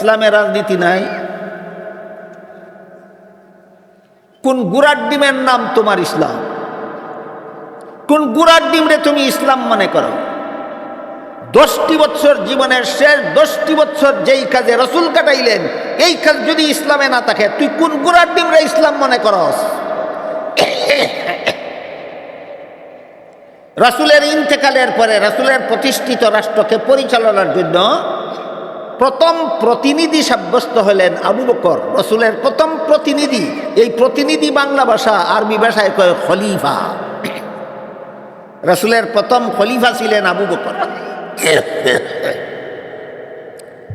ইসলামের রাজনীতি নাই? কোন গুড়ার ডিমের নাম তোমার ইসলাম? কোন গুড়ার ডিমরে তুমি ইসলাম মনে করো? 10টি বছর জীবনের শেষ 10টি বছর যেই কাজে রসুল কাটাইলেন, এই কাজ যদি ইসলামে না থাকে, তুই কোন গুড়ার ডিমরে ইসলাম মনে করস? রাসূলের ইন্তেকালের পরে রাসূলের প্রতিষ্ঠিত রাষ্ট্রকে পরিচালনার জন্য প্রথম প্রতিনিধি সাব্যস্ত হলেন আবু বকর, রাসূলের প্রথম প্রতিনিধি। এই প্রতিনিধি বাংলা ভাষা, আরবি ভাষায় কয় খলিফা। রাসূলের প্রথম খলিফা ছিলেন আবু বকর।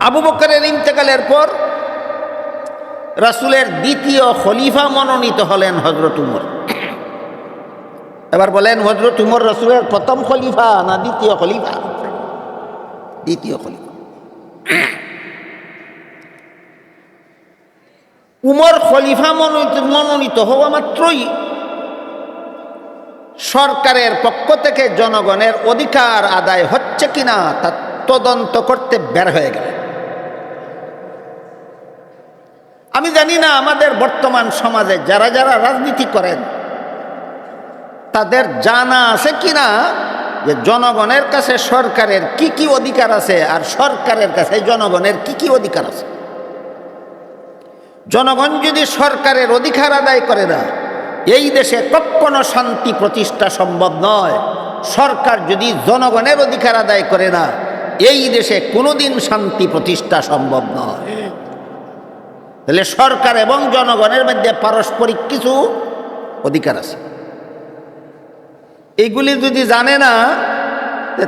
আবু বকরের ইন্তেকালের পর রাসূলের দ্বিতীয় খলিফা মনোনীত হলেন হযরত উমর। এবার বলেন, হযরত উমর রাসূলের প্রথম খলিফা না দ্বিতীয় খলিফা? দ্বিতীয় খলিফা। উমর খলিফা মনোনীত হওয়া মাত্রই সরকারের পক্ষ থেকে জনগণের অধিকার আদায় হচ্ছে কিনা তা তদন্ত করতে বের হয়ে গেল। আমি জানি না আমাদের বর্তমান সমাজে যারা যারা রাজনীতি করেন তাদের জানা আছে কিনা যে জনগণের কাছে সরকারের কি কি অধিকার আছে আর সরকারের কাছে জনগণের কি কি অধিকার আছে। জনগণ যদি সরকারের অধিকার আদায় করে না, এই দেশে কখনো শান্তি প্রতিষ্ঠা সম্ভব নয়। সরকার যদি জনগণের অধিকার আদায় করে না, এই দেশে কোনোদিন শান্তি প্রতিষ্ঠা সম্ভব নয়। তাহলে সরকার এবং জনগণের মধ্যে পারস্পরিক কিছু অধিকার আছে। এইগুলি যদি জানে না,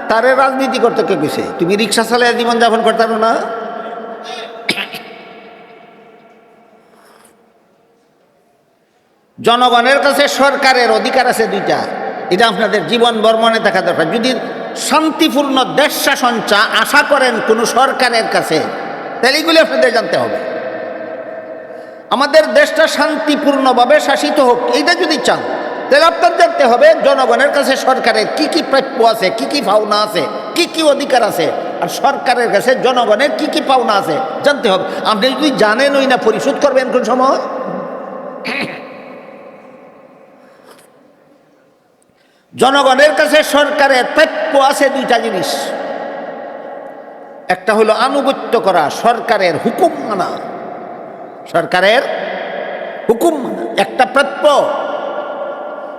তারে রাজনীতি করতে কে গেছে? তুমি রিক্সা চালায় জীবনযাপন করতে পারো না? জনগণের কাছে সরকারের অধিকার আছে দুইটা, এটা আপনাদের জীবনভর মনে থাকা দরকার। যদি শান্তিপূর্ণ দেশ শাসন আশা করেন কোনো সরকারের কাছে, তাহলে এগুলি আপনাদের জানতে হবে। আমাদের দেশটা শান্তিপূর্ণভাবে শাসিত হোক, এইটা যদি চান, তাহলে আপনার জানতে হবে জনগণের কাছে সরকারের কি কি প্রাপ্য আছে, কি কি পাওনা আছে, কি কি অধিকার আছে, আর সরকারের কাছে জনগণের কি কি পাওনা আছে জানতে হবে। আপনি যদি জানেন ওই না, পরিশোধ করবেন কোন সময়? জনগণের কাছে সরকারের প্রাপ্য আছে দুইটা জিনিস। একটা হলো আনুগত্য করা, সরকারের হুকুম মানা। সরকারের হুকুম মানা একটা প্রাপ্য,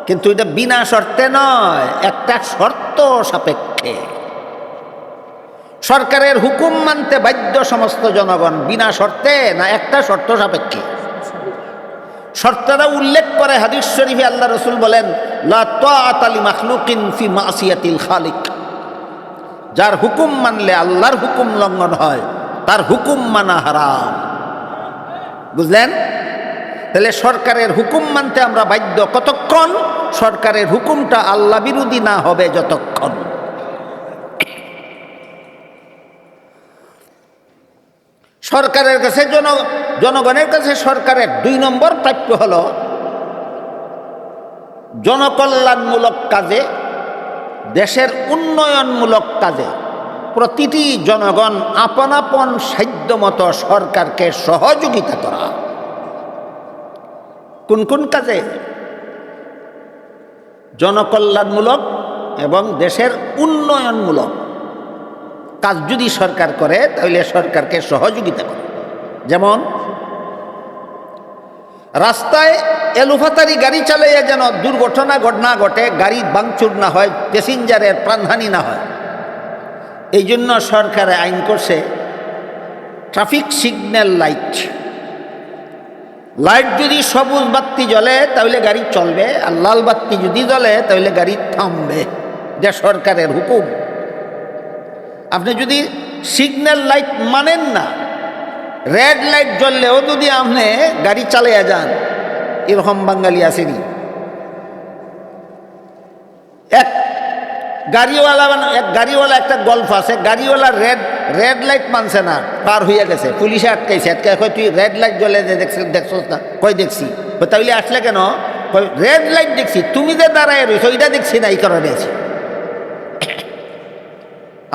কিন্তু এটা বিনা শর্তে নয়, একটা শর্ত সাপেক্ষে। সরকারের হুকুম মানতে বাধ্য সমস্ত জনগণ, বিনা শর্তে না, একটা শর্ত সাপেক্ষে। শর্তটা উল্লেখ করে হাদিস শরীফে আল্লাহ রাসূল বলেন, লা তাআতা লি মাখলুকিন ফি মাসিয়াতিল খালিক। যার হুকুম মানলে আল্লাহর হুকুম লঙ্ঘন হয়, তার হুকুম মানা হারাম। বুঝলেন? তাহলে সরকারের হুকুম মানতে আমরা বাধ্য কতক্ষণ? সরকারের হুকুমটা আল্লাহ বিরোধী না হবে যতক্ষণ। সরকারের কাছে জনগণের কাছে সরকারের 2 নম্বর প্রাপ্য হল জনকল্যাণমূলক কাজে, দেশের উন্নয়নমূলক কাজে প্রতিটি জনগণ আপন আপন সাধ্যমতো সরকারকে সহযোগিতা করা। কোন কোন কাজে? জনকল্যাণমূলক এবং দেশের উন্নয়নমূলক কাজ যদি সরকার করে, তাহলে সরকারকে সহযোগিতা করে। যেমন রাস্তায় এলোফাতারি গাড়ি চালাইয়া যেন দুর্ঘটনা না ঘটে, গাড়ি ভাঙচুর না হয়, প্যাসেঞ্জারের প্রাণহানি না হয়, এই জন্য সরকার আইন করছে ট্রাফিক সিগন্যাল লাইট। লাইট যদি সবুজ বাতি জ্বলে তাহলে গাড়ি চলবে, আর লাল বাতি যদি জ্বলে তাহলে গাড়ি থামবে। যা সরকারের হুকুম। আপনি যদি সিগন্যাল লাইট মানেন না, রেড লাইট জ্বললেও যদি আপনি গাড়ি চালিয়ে যান, এরকম বাঙালি আসেনি। এক গাড়িওয়ালা একটা গল্প আছে, গাড়িওয়ালা রেড লাইট মানছে না, পার হইয়া গেছে, পুলিশে আটকাইছে। কয় তুই রেড লাইট জ্বলে দেখছস না? কই দেখছি। তাইলে আসলে কেন? রেড লাইট দেখছি, তুমি যে দাঁড়ায় রয়েছো ওইটা দেখছি না, এই কারণে আছি।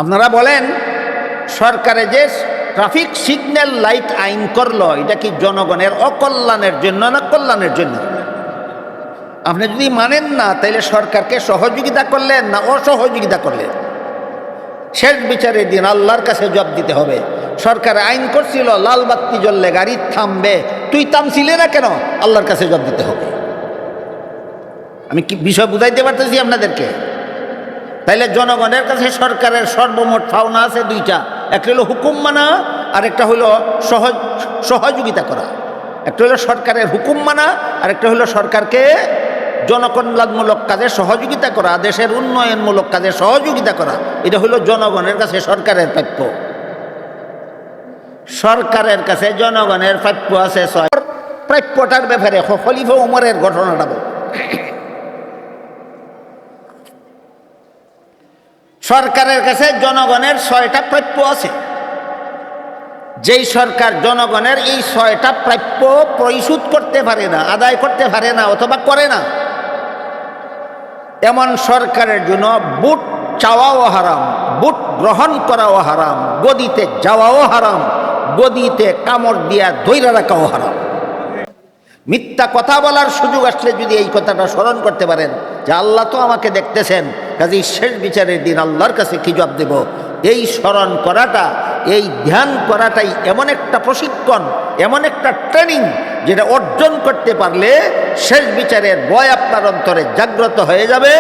আপনারা বলেন সরকারে যে ট্রাফিক সিগন্যাল লাইট আইন করলো, এটা কি জনগণের অকল্যাণের জন্য না কল্যাণের জন্য? আপনি যদি মানেন না, তাহলে সরকারকে সহযোগিতা করলেন না অসহযোগিতা করলেন? শেষ বিচারের দিন আল্লাহর কাছে জবাব দিতে হবে। সরকার আইন করছিল লাল বাতি জ্বললে গাড়ি থামবে, তুই থামছিলে না কেন? আল্লাহর কাছে জবাব দিতে হবে। আমি কি বিষয় বুঝাইতে পারতেছি আপনাদেরকে? তাইলে জনগণের কাছে সরকারের সর্বমোট পাওনা আছে দুইটা, একটা হলো হুকুম মানা আর একটা হলো সহযোগিতা করা। একটা হলো সরকারের হুকুম মানা আর একটা হলো সরকারকে জনকল্যাণমূলক কাজে সহযোগিতা করা, দেশের উন্নয়নমূলক কাজে সহযোগিতা করা। এটা হলো জনগণের কাছে সরকারের প্রাপ্য। সরকারের কাছে জনগণের প্রাপ্য আছে প্রাপ্যটার ব্যাপারে খলিফা ওমরের ঘটনাটা বল। সরকারের কাছে জনগণের 6টা প্রাপ্য আছে। যেই সরকার জনগণের এই 6টা প্রাপ্য পরিশোধ করতে পারে না, আদায় করতে পারে না অথবা করে না, এমন সরকারের জন্য ভোট চাওয়াও হারাম, ভোট গ্রহণ করাও হারাম, গদিতে যাওয়াও হারাম, গদিতে কামড় দিয়া ধইরা রাখাও হারাম। মিথ্যা কথা বলার সুযোগ আসলে যদি এই কথাটা স্মরণ করতে পারেন যে আল্লাহ তো আমাকে দেখতেছেন, কাজেই শেষ বিচারের দিন আল্লাহর কাছে কি জবাব দেব, এই স্মরণ করাটা, এই ধ্যান করাটাই এমন একটা প্রশিক্ষণ, এমন একটা ট্রেনিং, যেটা অর্জন করতে পারলে শেষ বিচারের ভয় আপনার অন্তরে জাগ্রত হয়ে যাবে।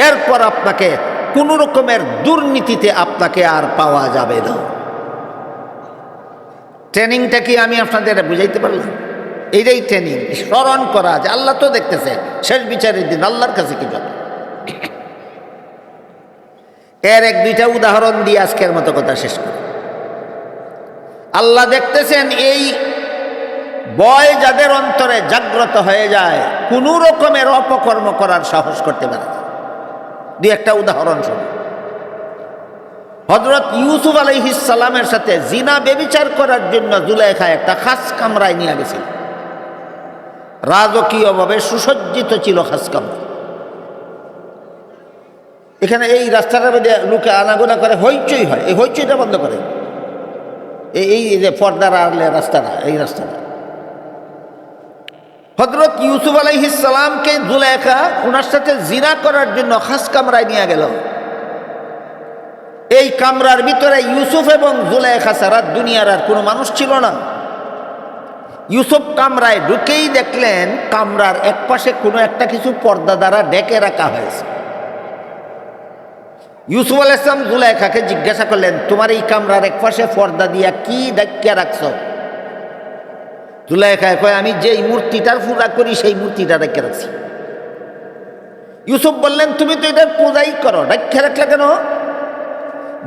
এরপর আপনাকে কোনো রকমের দুর্নীতিতে আপনাকে আর পাওয়া যাবে না। ট্রেনিংটা কি আমি আপনাদের বুঝাইতে পারলাম? এইটাই ট্রেনিং, স্মরণ করা যে আল্লাহ তো দেখতেছে, শেষ বিচারের দিন আল্লাহর কাছে কি যাবে। এর 1-2টা উদাহরণ দিয়ে আজকের মতো কথা শেষ করি। আল্লাহ দেখতেছেন, এই ভয় যাদের অন্তরে জাগ্রত হয়ে যায়, কোনো রকমের অপকর্ম করার সাহস করতে পারে না। 2-একটা উদাহরণ শুনুন। হযরত ইউসুফ আলাইহিস সালামের সাথে জিনা ব্যভিচার করার জন্য জুলাইখা একটা খাস কামরায় নিয়ে গেছিল। রাজকীয়ভাবে সুসজ্জিত ছিল খাস কামরা। এখানে এই রাস্তাটার মধ্যে লোকে আনাগোনা করে, হইচই হয়, এই হইচইটা বন্ধ করে। এই যে পর্দার আড়লে রাস্তাটা, এই রাস্তাটা হযরত ইউসুফ আলাইহিস সালামকে জুলাইখা ওনার সাথে জিনা করার জন্য খাস কামরায় নিয়ে গেল। এই কামরার ভিতরে ইউসুফ এবং জুলাইখা ছাড়া দুনিয়ার আর কোনো মানুষ ছিল না। ইউসুফ কামরায় ঢুকেই দেখলেন কামরার একপাশে কোনো একটা কিছু পর্দা দ্বারা ঢেকে রাখা হয়েছে। ইউসুফ আলাইহিস সালাম জুলাইখাকে জিজ্ঞাসা করলেন, তোমার এই কামরার একপাশে পর্দা দিয়া কি ঢেকে রাখছ? জুলাইখা কয়, আমি যেই মূর্তিটার পূজা করি সেই মূর্তিটা ঢেকে রাখছি। ইউসুফ বললেন, তুমি তো এটার পূজাই করো, ঢেকে রাখলে কেন?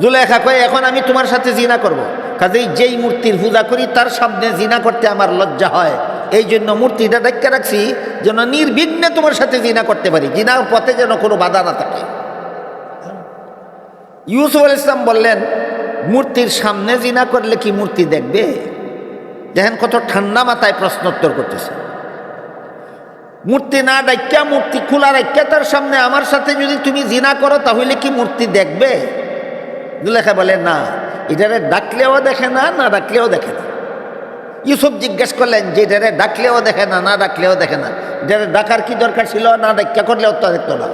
জুলাইখা কয়, এখন আমি তোমার সাথে জিনা করব, কাজেই যেই মূর্তির পূজা করি তার সামনে জিনা করতে আমার লজ্জা হয়, এই জন্য মূর্তিটা ঢেকে রাখছি যেন নির্বিঘ্নে তোমার সাথে জিনা করতে পারি, জিনার পথে যেন কোনো বাধা না থাকে। ইউসুফ আলাইহিস সালাম বললেন, মূর্তির সামনে জিনা করলে কি মূর্তি দেখবে? দেখেন কত ঠান্ডা মাথায় প্রশ্নোত্তর করতেছে। মূর্তি না ডাক্যা, মূর্তি খোলা রাখা তার সামনে আমার সাথে যদি তুমি জিনা করো তাহলে কি মূর্তি দেখবে? জুলাইখা বলে, না, এটারে ডাকলেও দেখে না, না ডাকলেও দেখে না। ইউসুফ জিজ্ঞেস করলেন যে এটারে ডাকলেও দেখে না, না ডাকলেও দেখে না, এটারে ডাকার কি দরকার ছিল? না ডাক্যা করলেও তো দেখতো না।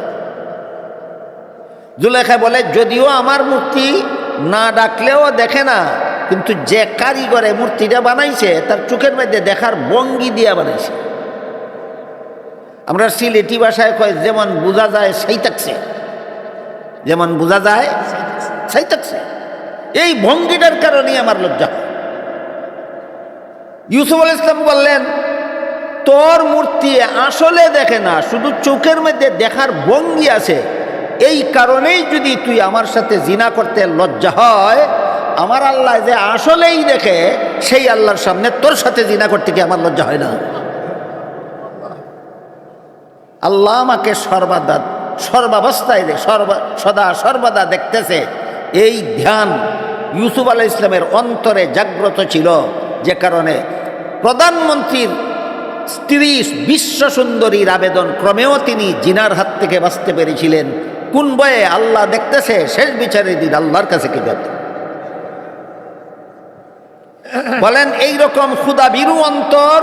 জুলাইখা বলে, যদিও আমার মূর্তি না ডাকলেও দেখে না, কিন্তু যে কারিগরে মূর্তিটা বানাইছে তার চোখের মধ্যে দেখার ভঙ্গি দিয়া বানাইছে। আমরা সিলেটি ভাষায় কয়, যেমন বোঝা যায় সেই থাকছে, যেমন বোঝা যায় সেই থাকছে। এই ভঙ্গিটার কারণেই আমার লজ্জা হয়। ইউসুফ আলাইহিস সালাম বললেন, তোর মূর্তি আসলে দেখে না, শুধু চোখের মধ্যে দেখার ভঙ্গি আছে, এই কারণেই যদি তুই আমার সাথে জিনা করতে লজ্জা হয়, আমার আল্লাহ যে আসলেই দেখে সেই আল্লাহর সামনে তোর সাথে জিনা করতে কি আমার লজ্জা হয় না? আল্লাহ আমাকে সর্বাবস্থায় সদা সর্বদা দেখতেছে। এই ধ্যান ইউসুফ আলাইহিস সালামের অন্তরে জাগ্রত ছিল, যে কারণে প্রধানমন্ত্রীর স্ত্রী বিশ্ব সুন্দরীর আবেদন ক্রমেও তিনি জিনার হাত থেকে বাঁচতে পেরেছিলেন। কোন বয়ে? আল্লাহ দেখতেছে, শেষ বিচারের দিন আল্লাহর কাছে কি যাবে। বলেন এই রকম ক্ষুধাভীরু অন্তর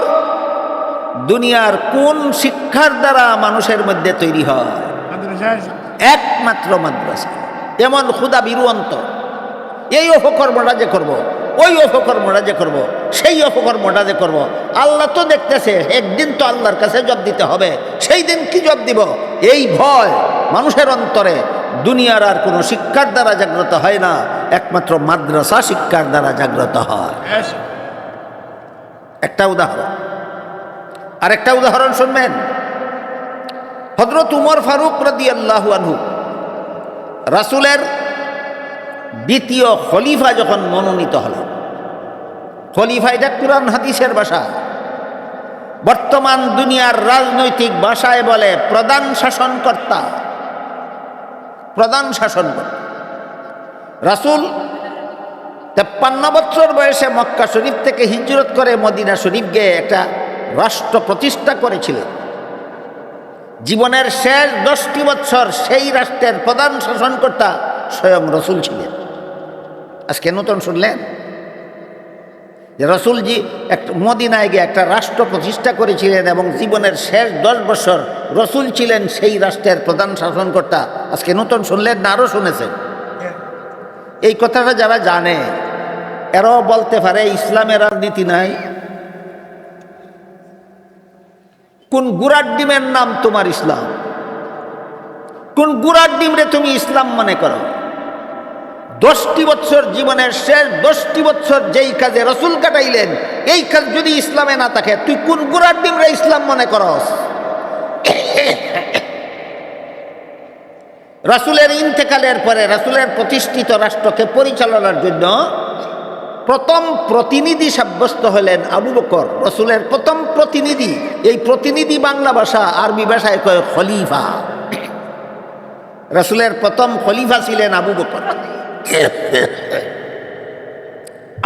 দুনিয়ার কোন শিক্ষার দ্বারা মানুষের মধ্যে তৈরি হয়? একমাত্র মাদ্রাসা। এমন ক্ষুধাভীরু অন্তর, এই অপকর্মটা যে করব, ওই অপকর্মটা যে করব, সেই অপকর্মটা যে করব, আল্লাহ তো দেখতেছে, একদিন তো আল্লাহর কাছে জবাব দিতে হবে। সেই দিন কি জবাব দিব, এই ভয় মানুষের অন্তরে দুনিয়ার আর কোনো শিক্ষার দ্বারা জাগ্রত হয় না, একমাত্র মাদ্রাসা শিক্ষার দ্বারা জাগ্রত হয়। একটা উদাহরণ, আরেকটা উদাহরণ শুনবেন। হযরত উমর ফারুক রাদিয়াল্লাহু আনহু রাসূলের দ্বিতীয় খলিফা যখন মনোনীত হলেন, খলিফা এটা কুরআন হাদিসের ভাষা, বর্তমান দুনিয়ার রাজনৈতিক ভাষায় বলে প্রধান শাসনকর্তা। প্রধান শাসনকর্তা রাসূল 53 বছর বয়সে মক্কা শরীফ থেকে হিজরত করে মদিনা শরীফ গিয়ে একটা রাষ্ট্র প্রতিষ্ঠা করেছিলেন। জীবনের শেষ 10টি বছর সেই রাষ্ট্রের প্রধান শাসনকর্তা স্বয়ং রসুল ছিলেন। আজকে নতুন শুনলেন যে রসুলজি একটা মদিনায় গিয়ে একটা রাষ্ট্র প্রতিষ্ঠা করেছিলেন এবং জীবনের শেষ 10 বছর রসুল ছিলেন সেই রাষ্ট্রের প্রধান শাসনকর্তা। আজকে নতুন শুনলেন না আরও শুনেছেন? এই কথাটা যারা জানে এরাও বলতে পারে ইসলামের রাজনীতি নাই। কোন গুড়ার ডিমের নাম তোমার ইসলাম? কোন গুড়ার ডিম রে তুমি ইসলাম মনে করো? 10টি বছর জীবনের শেষ 10টি বছর যেই কাজে রসুল কাটাইলেন, এই কাজ যদি ইসলামে না থাকে, তুই কোন গুড়ার ডিম রে ইসলাম মনে করস? রাসূলের ইন্তেকালের পরে রাসূলের প্রতিষ্ঠিত রাষ্ট্রকে পরিচালনার জন্য প্রথম প্রতিনিধি সাব্যস্ত হলেন আবু বকর, রসুলের প্রথম প্রতিনিধি। এই প্রতিনিধি বাংলা ভাষা, আরবি ভাষায় কয় খলিফা। রসুলের প্রথম খলিফা ছিলেন আবু বকর।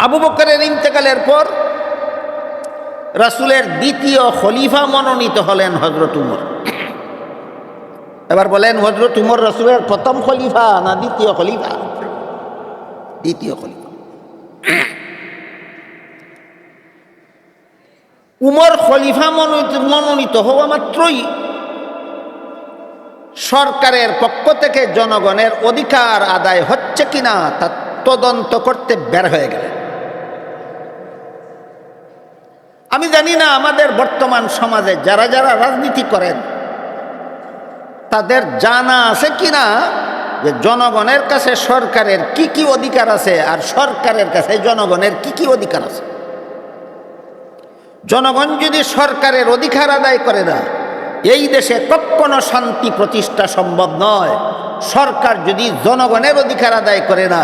আবু বকরের ইন্তেকালের পর রাসূলের দ্বিতীয় খলিফা মনোনীত হলেন হযরত উমর। এবার বলেন, হযরত উমর রাসূলের প্রথম খলিফা না দ্বিতীয় খলিফা? দ্বিতীয় খলিফা। উমর খলিফা মনোনীত হওয়া মাত্রই সরকারের পক্ষ থেকে জনগণের অধিকার আদায় হচ্ছে কিনা তা তদন্ত করতে বের হয়ে গেলেন। আমি জানি না আমাদের বর্তমান সমাজে যারা যারা রাজনীতি করেন তাদের জানা আছে কিনা যে জনগণের কাছে সরকারের কি কি অধিকার আছে আর সরকারের কাছে জনগণের কি কি অধিকার আছে। জনগণ যদি সরকারের অধিকার আদায় করে না, এই দেশে কখনো শান্তি প্রতিষ্ঠা সম্ভব নয়। সরকার যদি জনগণের অধিকার আদায় করে না,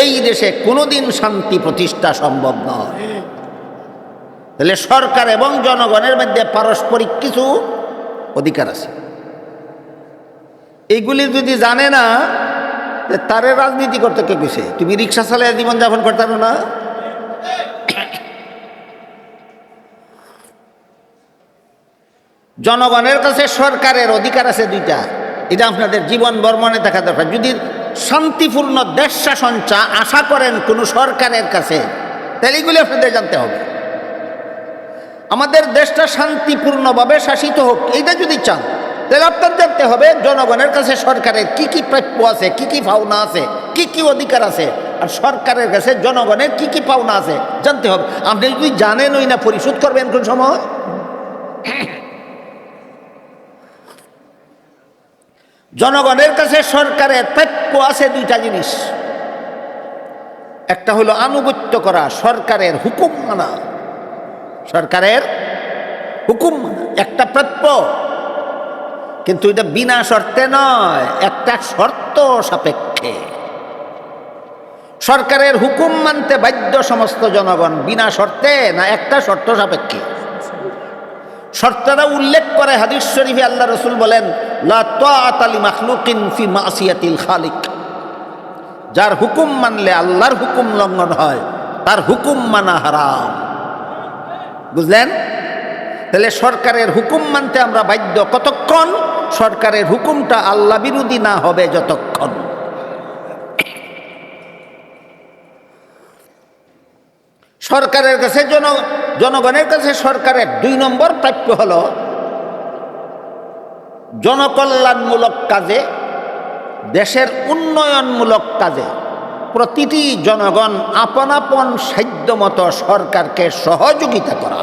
এই দেশে কোনোদিন শান্তি প্রতিষ্ঠা সম্ভব নয়। তাহলে সরকার এবং জনগণের মধ্যে পারস্পরিক কিছু অধিকার আছে। এইগুলি যদি জানে না, তারে রাজনীতি করতে কে কইছে? তুমি রিক্সা চালায় জীবনযাপন করতে পারো না? জনগণের কাছে সরকারের অধিকার আছে দুইটা, এটা আপনাদের জীবন বর্মনে দেখা দরকার। যদি শান্তিপূর্ণ দেশ শাসন আশা করেন কোনো সরকারের কাছে, তাহলে এগুলি আপনাদের জানতে হবে। আমাদের দেশটা শান্তিপূর্ণভাবে শাসিত হোক, এইটা যদি চান তাহলে আপনার জানতে হবে জনগণের কাছে সরকারের কি কি প্রাপ্য আছে, কি কি পাওনা আছে, কি কি অধিকার আছে, আর সরকারের কাছে জনগণের কি কি পাওনা আছে জানতে হবে। আপনি যদি জানেন ওই না পরিশোধ করবেন কোন সময়? জনগণের কাছে সরকারের প্রাপ্য আছে দুইটা জিনিস। একটা হলো আনুগত্য করা, সরকারের হুকুম মানা। সরকারের হুকুম মানা একটা প্রাপ্য, কিন্তু এটা বিনা শর্তে নয়, একটা শর্ত সাপেক্ষে। সরকারের হুকুম মানতে বাধ্য সমস্ত জনগণ, বিনা শর্তে না একটা শর্ত সাপেক্ষে। শর্তটা উল্লেখ করে হাদিস শরীফে আল্লাহ রসুল বলেন, লা তাআতা লিমাখলুকিন ফি মাসিয়াতিল খালিক। যার হুকুম মানলে আল্লাহর হুকুম লঙ্ঘন হয়, তার হুকুম মানা হারাম। বুঝলেন? তাহলে সরকারের হুকুম মানতে আমরা বাধ্য কতক্ষণ? সরকারের হুকুমটা আল্লাহ বিরোধী না হবে যতক্ষণ। সরকারের কাছে জনগণের কাছে সরকারের 2 নম্বর প্রাপ্য হল জনকল্যাণমূলক কাজে, দেশের উন্নয়নমূলক কাজে প্রতিটি জনগণ আপন আপন সাধ্যমতো সরকারকে সহযোগিতা করা।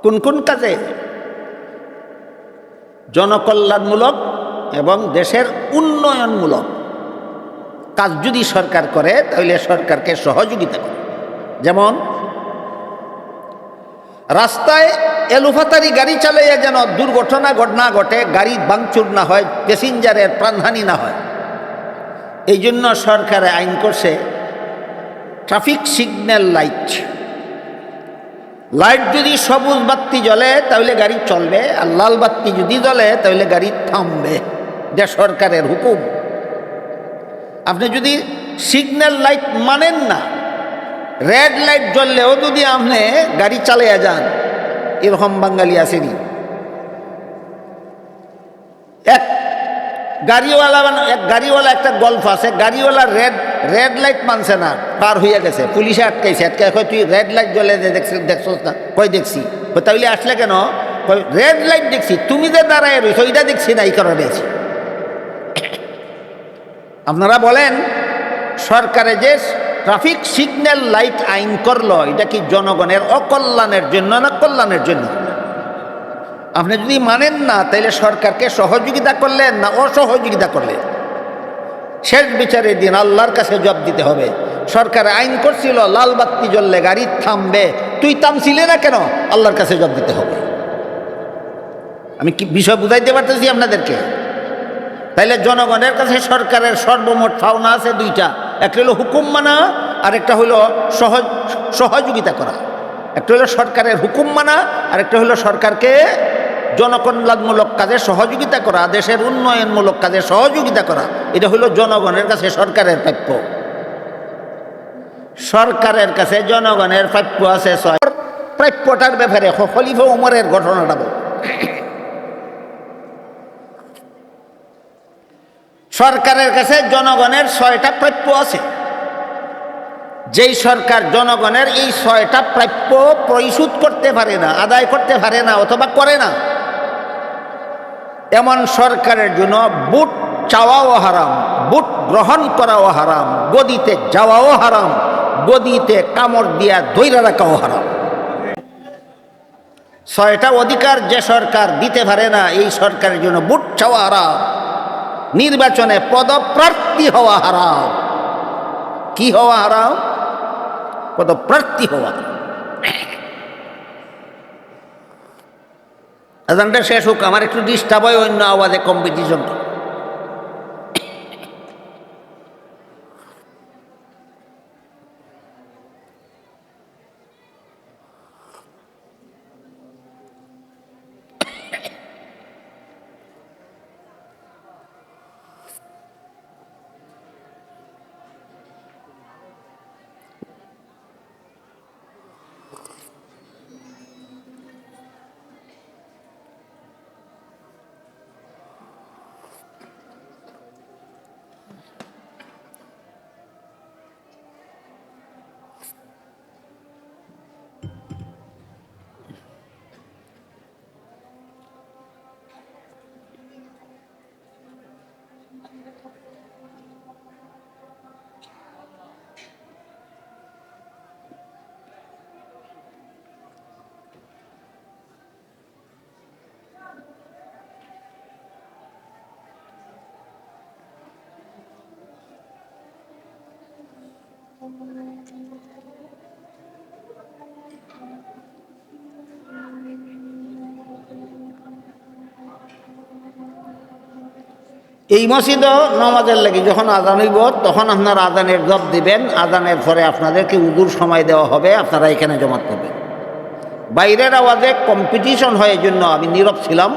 কোন কোন কাজে? জনকল্যাণমূলক এবং দেশের উন্নয়নমূলক কাজ যদি সরকার করে তাহলে সরকারকে সহযোগিতা করে। যেমন রাস্তায় এলোফাতারি গাড়ি চালাইয়া যেন দুর্ঘটনা না ঘটে, গাড়ি ভাঙচুর না হয়, প্যাসেঞ্জারের প্রাণহানি না হয়, এই জন্য সরকারে আইন করছে ট্রাফিক সিগন্যাল লাইট। লাইট যদি সবুজ বাতি জ্বলে তাহলে গাড়ি চলবে, আর লাল বাতি যদি জ্বলে তাহলে গাড়ি থামবে। এটা সরকারের হুকুম। আপনি যদি সিগন্যাল লাইট মানেন না, রেড লাইট জ্বললেও যদি আপনি গাড়ি চালিয়ে যান, এরকম বাঙালি আসেনি। এক গাড়িওয়ালা একটা গল্প আছে, গাড়িওয়ালা রেড লাইট মানছে না, পার হইয়া গেছে, পুলিশে আটকাইছে। আটকায় তুই রেড লাইট জ্বলে দেখছো না? কই দেখছি। তাহলে আসলে কেন? রেড লাইট দেখছি, তুমি যে দাঁড়ায় রয়েছো ওইটা দেখছি না, এই কারণে আছি। আপনারা বলেন সরকারে যে ট্রাফিক সিগন্যাল লাইট আইন করলো, এটা কি জনগণের অকল্যাণের জন্য না কল্যাণের জন্য? আপনি যদি মানেন না তাহলে সরকারকে সহযোগিতা করলেন না অসহযোগিতা করলেন? শেষ বিচারের দিন আল্লাহর কাছে জবাব দিতে হবে। সরকার আইন করছিল লাল বাতি জ্বললে গাড়ি থামবে, তুই থামছিলে না কেন? আল্লাহর কাছে জবাব দিতে হবে। আমি কি বিষয় বুঝাইতে পারতেছি আপনাদেরকে? তাইলে জনগণের কাছে সরকারের সর্বমোট পাওনা আছে 2টা। একটা হলো হুকুম মানা, আর একটা হলো সহযোগিতা করা। একটা হলো সরকারের হুকুম মানা, আর একটা হলো সরকারকে জনকল্যাণমূলক কাজে সহযোগিতা করা, দেশের উন্নয়নমূলক কাজে সহযোগিতা করা। এটা হলো জনগণের কাছে সরকারের প্রাপ্য। সরকারের কাছে জনগণের প্রাপ্য আছে 6। প্রাপ্যটার ব্যাপারে খলিফা ওমরের ঘটনাটা বল। সরকারের কাছে জনগণের 6টা প্রাপ্য আছে। যেই সরকার জনগণের এই 6টা প্রাপ্য পরিশোধ করতে পারে না, আদায় করতে পারে না অথবা করে না, এমন সরকারের জন্য ভোট চাওয়াও হারাম, ভোট গ্রহণ করাও হারাম, গদিতে যাওয়াও হারাম, গদিতে কামড় দিয়া ধইরা রাখাও হারাম। 6টা অধিকার যে সরকার দিতে পারে না, এই সরকারের জন্য ভোট চাওয়া হারাম, নির্বাচনে পদপ্রার্থী হওয়া হারাম। কি হওয়া হারাম? পদপ্রার্থী হওয়া। আজানটা শেষ হোক, আমার একটু ডিস্টার্ব হয় অন্য আওয়াজে কম্পিটিশন। এই মসজিদও নামাজের লাগি যখন আজান হইব তখন আপনারা আজানের জবাব দিবেন। আজানের পরে আপনাদেরকে উজুর সময় দেওয়া হবে, আপনারা এখানে জমা করবেন। বাইরের আওয়াজে কম্পিটিশন হয়, এই জন্য আমি নীরব ছিলাম।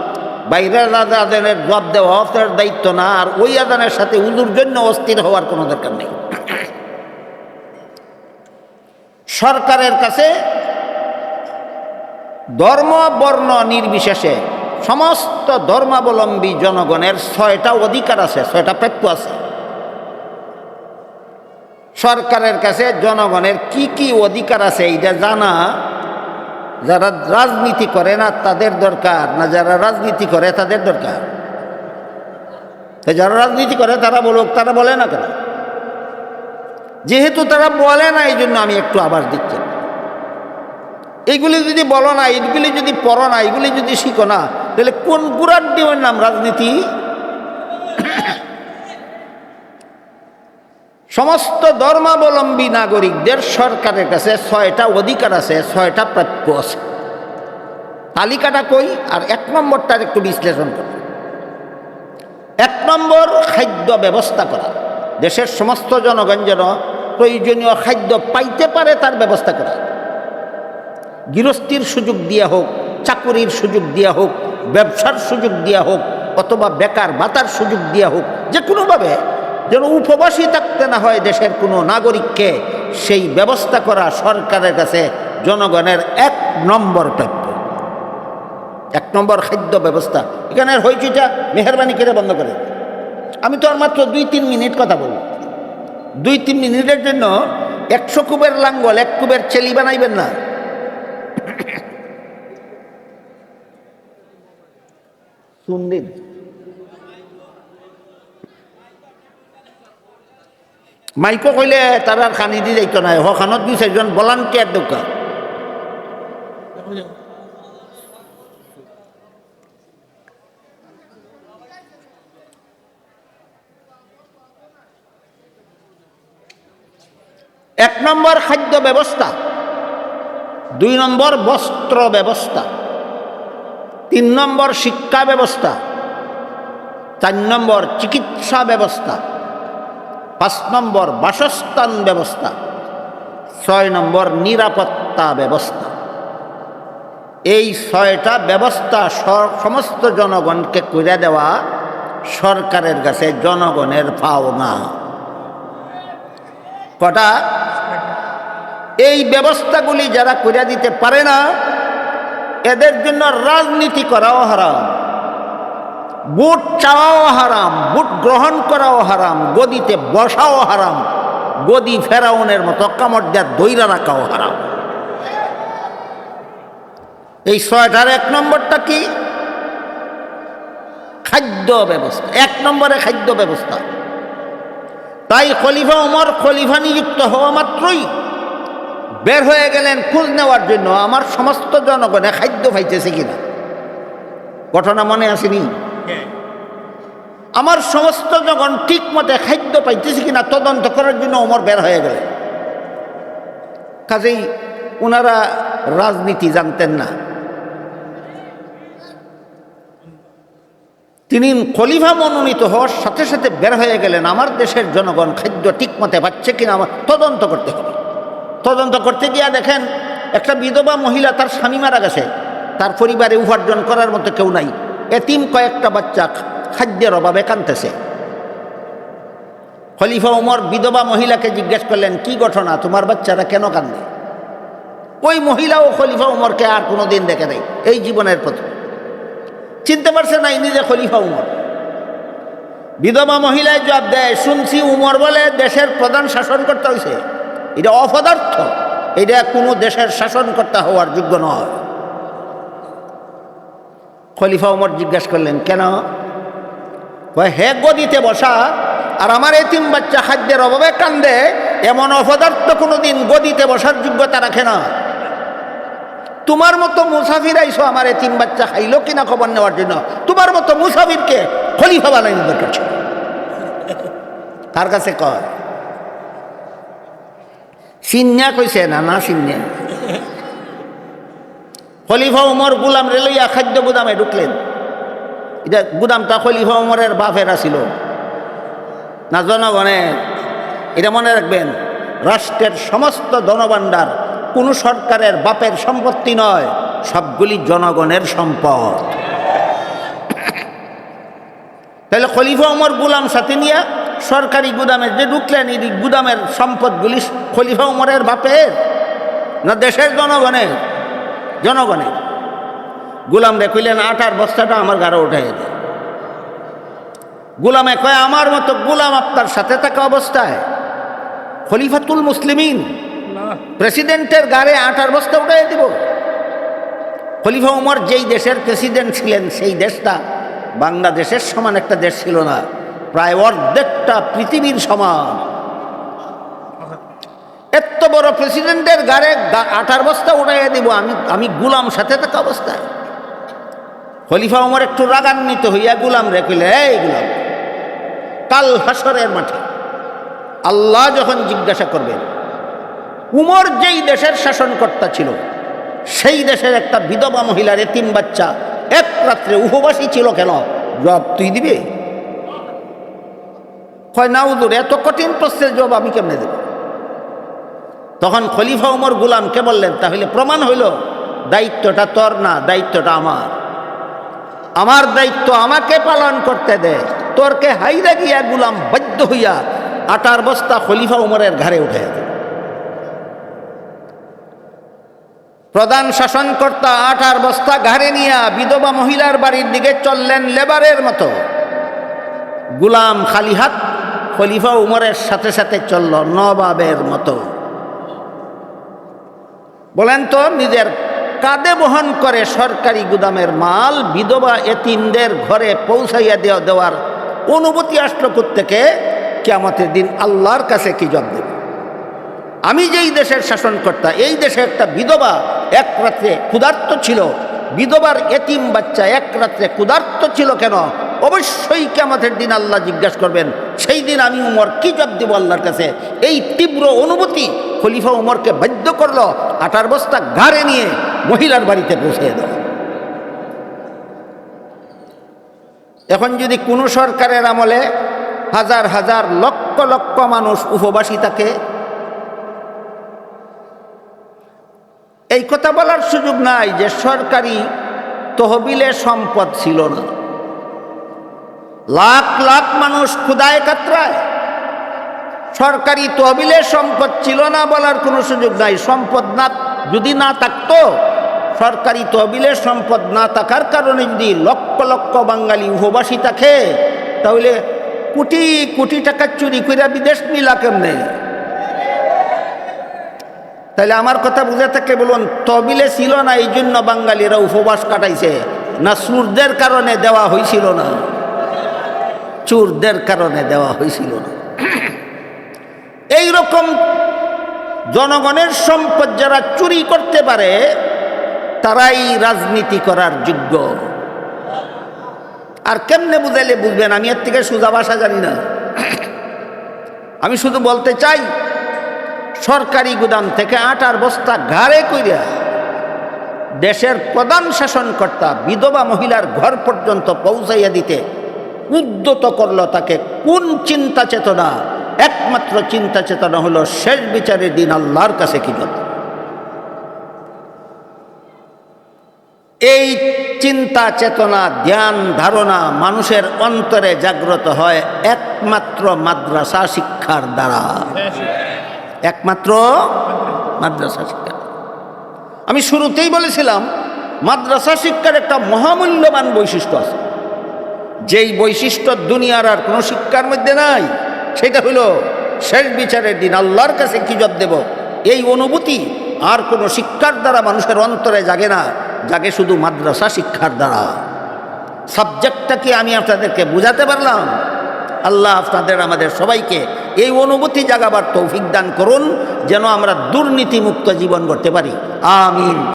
বাইরের আজানের জবাব দেওয়া আপনার দায়িত্ব না, আর ওই আজানের সাথে উজুর জন্য অস্থির হওয়ার কোনো দরকার নেই। সরকারের কাছে ধর্ম বর্ণ নির্বিশেষে সমস্ত ধর্মাবলম্বী জনগণের 6টা অধিকার আছে, 6টা প্রাপ্য আছে। সরকারের কাছে জনগণের কি কি অধিকার আছে এইটা জানা যারা রাজনীতি করে না তাদের দরকার, না যারা রাজনীতি করে তাদের দরকার? যারা রাজনীতি করে তারা বলুক, তারা বলে না কেন? যেহেতু তারা বলে না এই জন্য আমি একটু আবার দিচ্ছি। এইগুলি যদি বলো না, এইগুলি যদি পড়ো না, এইগুলি যদি শিখো না, তাহলে কোন গুড়ার ডিমের নাম রাজনীতি? সমস্ত ধর্মাবলম্বী নাগরিকদের সরকারের কাছে 6টা অধিকার আছে, 6টা প্রাপ্য আছে। তালিকাটা কই আর 1 নম্বরটার একটু বিশ্লেষণ করি। 1 নম্বর, খাদ্য ব্যবস্থা করা। দেশের সমস্ত জনগণ যেন প্রয়োজনীয় খাদ্য পাইতে পারে তার ব্যবস্থা করা। গৃহস্থীর সুযোগ দেওয়া হোক, চাকুরির সুযোগ দেওয়া হোক, ব্যবসার সুযোগ দেওয়া হোক, অথবা বেকার ভাতার সুযোগ দেওয়া হোক, যে কোনোভাবে যেন উপবাসী থাকতে না হয় দেশের কোনো নাগরিককে, সেই ব্যবস্থা করা সরকারের কাছে জনগণের 1 নম্বর প্রাপ্য। 1 নম্বর খাদ্য ব্যবস্থা। এখানের হইচইটা মেহরবানি করে বন্ধ করে। আমি তো আর মাত্র 2-3 মিনিট কথা বলব। 2-3 মিনিটের জন্য 100 কুবের লাঙ্গল 1 কুবের চেলি বানাইবেন না। শুনলেন? মাইকো কইলে তার আর খানি দি যাইতো না। হখানত 2-4জন ভলান্টিয়ার দরকার। এক নম্বর খাদ্য ব্যবস্থা, 2 নম্বর বস্ত্র ব্যবস্থা, 3 নম্বর শিক্ষা ব্যবস্থা, 4 নম্বর চিকিৎসা ব্যবস্থা, 5 নম্বর বাসস্থান ব্যবস্থা, 6 নম্বর নিরাপত্তা ব্যবস্থা। এই 6টা ব্যবস্থা সমস্ত জনগণকে করে দেওয়া সরকারের কাছে জনগণের পাওনা। কটা? এই ব্যবস্থাগুলি যারা করে দিতে পারে না, এদের জন্য রাজনীতি করাও হারাম, ভোট চাওয়াও হারাম, ভোট গ্রহণ করাও হারাম, গদিতে বসাও হারাম, গদি ফেরাউনের মতো কামড় দেওয়া দইরা রাখাও হারাম। এই 6টার 1 নম্বরটা কি? খাদ্য ব্যবস্থা। 1 নম্বরে খাদ্য ব্যবস্থা। তাই খলিফা ওমর খলিফা নিযুক্ত হওয়া মাত্রই বের হয়ে গেলেন খোঁজ নেওয়ার জন্য আমার সমস্ত জনগণে খাদ্য পাইতেছে কিনা। ঘটনা মনে আসেনি? আমার সমস্ত জনগণ ঠিক মতে খাদ্য পাইতেছে কিনা তদন্ত করার জন্য ওমর বের হয়ে গেলেন। কাজেই ওনারা রাজনীতি জানতেন না। তিনি খলিফা মনোনীত হওয়ার সাথে সাথে বের হয়ে গেলেন আমার দেশের জনগণ খাদ্য ঠিক মতে পাচ্ছে কিনা আমার তদন্ত করতে হবে। তদন্ত করতে গিয়া দেখেন একটা বিধবা মহিলা, তার স্বামী মারা গেছে, তার পরিবারে উপার্জন করার মতো কেউ নাই, এতিম কয়েকটা বাচ্চা খাদ্যের অভাবে কাঁদতেছে। খলিফা ওমর বিধবা মহিলাকে জিজ্ঞেস করলেন, কি ঘটনা, তোমার বাচ্চারা কেন কান্দে? ওই মহিলাও খলিফা ওমরকে আর কোনোদিন দেখে নাই, এই জীবনের প্রথম চিনতে পারছে না ইনি যে খলিফা উমর। বিধবা মহিলায় জবাব দেয়, শুনছি উমর বলে দেশের প্রধান শাসনকর্তা হয়েছে। এটা অপদার্থ, এটা কোনো দেশের শাসনকর্তা হওয়ার যোগ্য নয়। খলিফা উমর জিজ্ঞাসা করলেন, কেন? হে গদিতে বসা আর আমার এতিম বাচ্চা খাদ্যের অভাবে কান্দে, এমন অপদার্থ কোনোদিন গদিতে বসার যোগ্যতা রাখে না। তোমার মতো মুসাফির আইসো আমার এতিম বাচ্চা খাইলো কিনা খবর নেওয়ার জন্য, তোমার মতো মুসাফিরকে খলিফা বানানোর দরকার ছিল। তার কাছে কয় সিন্যা কইছে না, না সিন্যা। খলিফা উমর গুলাম রেলইয়া খাদ্য গুদামে ঢুকলেন। এটা গুদামটা খলিফা উমরের বাপেরা ছিল না জনগণের। এটা মনে রাখবেন, রাষ্ট্রের সমস্ত ধনভাণ্ডার কোন সরকারের বাপের সম্পত্তি নয়, সবগুলি জনগণের সম্পদ। তাহলে খলিফা উমর গুলাম সাথে নিয়ে সরকারি গুদামে যে ঢুকলেন, এই গুদামের সম্পদগুলি খলিফা উমরের বাপের না দেশের জনগণের? জনগণের। গুলাম রে কইলেন, আটার বস্তাটা আমার ঘরে উঠাই দেয়। গুলামে কয়, আমার মতো গুলাম আপনার সাথে থাকা অবস্থায় খলিফাতুল মুসলিমিন, প্রেসিডেন্টের গাড়ে আটার বস্তা উঠাই দিব। খলিফা উমর যেই দেশের প্রেসিডেন্ট ছিলেন সেই দেশটা বাংলাদেশের সমান একটা দেশ ছিল না, প্রায় অর্ধেকটা পৃথিবীর সমান। এত বড় প্রেসিডেন্টের গাড়ে আটার বস্তা উঠাইয়া দিব আমি গুলাম সাথে থাকা অবস্থায়। খলিফা উমর একটু রাগান্বিত হইয়া গুলাম রে কইলে, এই গুলাম, কাল হাসরের মাঠে আল্লাহ যখন জিজ্ঞাসা করবেন উমর যেই দেশের শাসনকর্তা ছিল সেই দেশের একটা বিধবা মহিলার এতিম বাচ্চা এক রাত্রে উপবাসী ছিল কেন, জবাব তুই দিবে? কয় নাউজুর, এত কঠিন প্রশ্নের জবাব আমি কেমনে দেব? তখন খলিফা উমর গুলামকে বললেন, তাহলে প্রমাণ হইল দায়িত্বটা তোর না, দায়িত্বটা আমার। আমার দায়িত্ব আমাকে পালন করতে দে। তোরকে হাইরা গিয়া গুলাম বাধ্য হইয়া আটার বস্তা খলিফা উমরের ঘাড়ে উঠাইয়া দেয়। প্রধান শাসনকর্তা আটার বস্তা ঘাড়ে নিয়া বিধবা মহিলার বাড়ির দিকে চললেন লেবারের মতো। গুলাম খালি হাত খলিফা উমরের সাথে সাথে চলল নবাবের মতো। বলেন তো, নিজের কাঁধে বহন করে সরকারি গুদামের মাল বিধবা এতিমদের ঘরে পৌঁছাইয়া দেওয়ার অনুমতি আসলো কোত্থেকে? কিয়ামতের দিন আল্লাহর কাছে কি জবাব দেব? আমি যেই দেশের শাসনকর্তা, এই দেশে একটা বিধবা এক রাত্রে ক্ষুধার্ত ছিল, বিধবার এতিম বাচ্চা এক রাত্রে ক্ষুধার্ত ছিল কেন? অবশ্যই কিয়ামতের দিন আল্লাহ জিজ্ঞাসা করবেন। সেই দিন আমি উমর কি জবাব দেব আল্লাহর কাছে? এই তীব্র অনুভূতি খলিফা উমরকে বাধ্য করলো আটার বস্তা ঘাড়ে নিয়ে মহিলার বাড়িতে পৌঁছে দেওয়া। এখন যদি কোনো সরকারের আমলে হাজার হাজার লক্ষ লক্ষ মানুষ উপবাসী থাকে, এই কথা বলার সুযোগ নাই যে সরকারি তহবিলে সম্পদ ছিল না, লাখ লাখ মানুষ ক্ষুধায় কাতরায়, সরকারি তহবিলে সম্পদ ছিল না বলার কোনো সুযোগ নাই। সম্পদ না যদি না থাকতো, সরকারি তহবিলে সম্পদ না থাকার কারণে যদি লক্ষ লক্ষ বাঙালি উপবাসী থাকে, তাহলে কোটি কোটি টাকা চুরি করে বিদেশ নিলা কেমনে? তাহলে আমার কথা বুঝে থাকে বলুন, তহবিলে ছিল না এই জন্য বাঙালিরা উপবাস কাটাইছে, না চুরদের কারণে দেওয়া হয়েছিল না? চোরদের কারণে দেওয়া হয়েছিল না। এই রকম জনগণের সম্পদ যারা চুরি করতে পারে তারাই রাজনীতি করার যোগ্য। আর কেমনে বুঝাইলে বুঝবেন? আমি এর থেকে সোজা ভাষা জানি না। আমি শুধু বলতে চাই, সরকারি গুদাম থেকে আটার বস্তা ঘাড়ে কইরা দেশের প্রধান শাসনকর্তা বিধবা মহিলার ঘর পর্যন্ত পৌঁছাইয়া দিতে উদ্যত করলো তাকে কোন চিন্তা চেতনা? একমাত্র চিন্তা চেতনা হলো শেষ বিচারের দিন আল্লাহর কাছে কি করতে। এই চিন্তা চেতনা ধ্যান ধারণা মানুষের অন্তরে জাগ্রত হয় একমাত্র মাদ্রাসা শিক্ষার দ্বারা, একমাত্র মাদ্রাসা শিক্ষা। আমি শুরুতেই বলেছিলাম মাদ্রাসা শিক্ষার একটা মহামূল্যবান বৈশিষ্ট্য আছে, যেই বৈশিষ্ট্য দুনিয়ার আর কোনো শিক্ষার মধ্যে নাই। সেটা হলো শেষ বিচারের দিন আল্লাহর কাছে কি জবাব দেব, এই অনুভূতি আর কোনো শিক্ষার দ্বারা মানুষের অন্তরে জাগে না, জাগে শুধু মাদ্রাসা শিক্ষার দ্বারা। সাবজেক্টটা কি আমি আপনাদেরকে বুঝাতে পারলাম? আল্লাহ আপনাদের আমাদের সবাইকে এই অনুভূতি জাগাবার তৌফিক দান করুন, যেন আমরা দুর্নীতিমুক্ত জীবন গড়তে পারি। আমিন।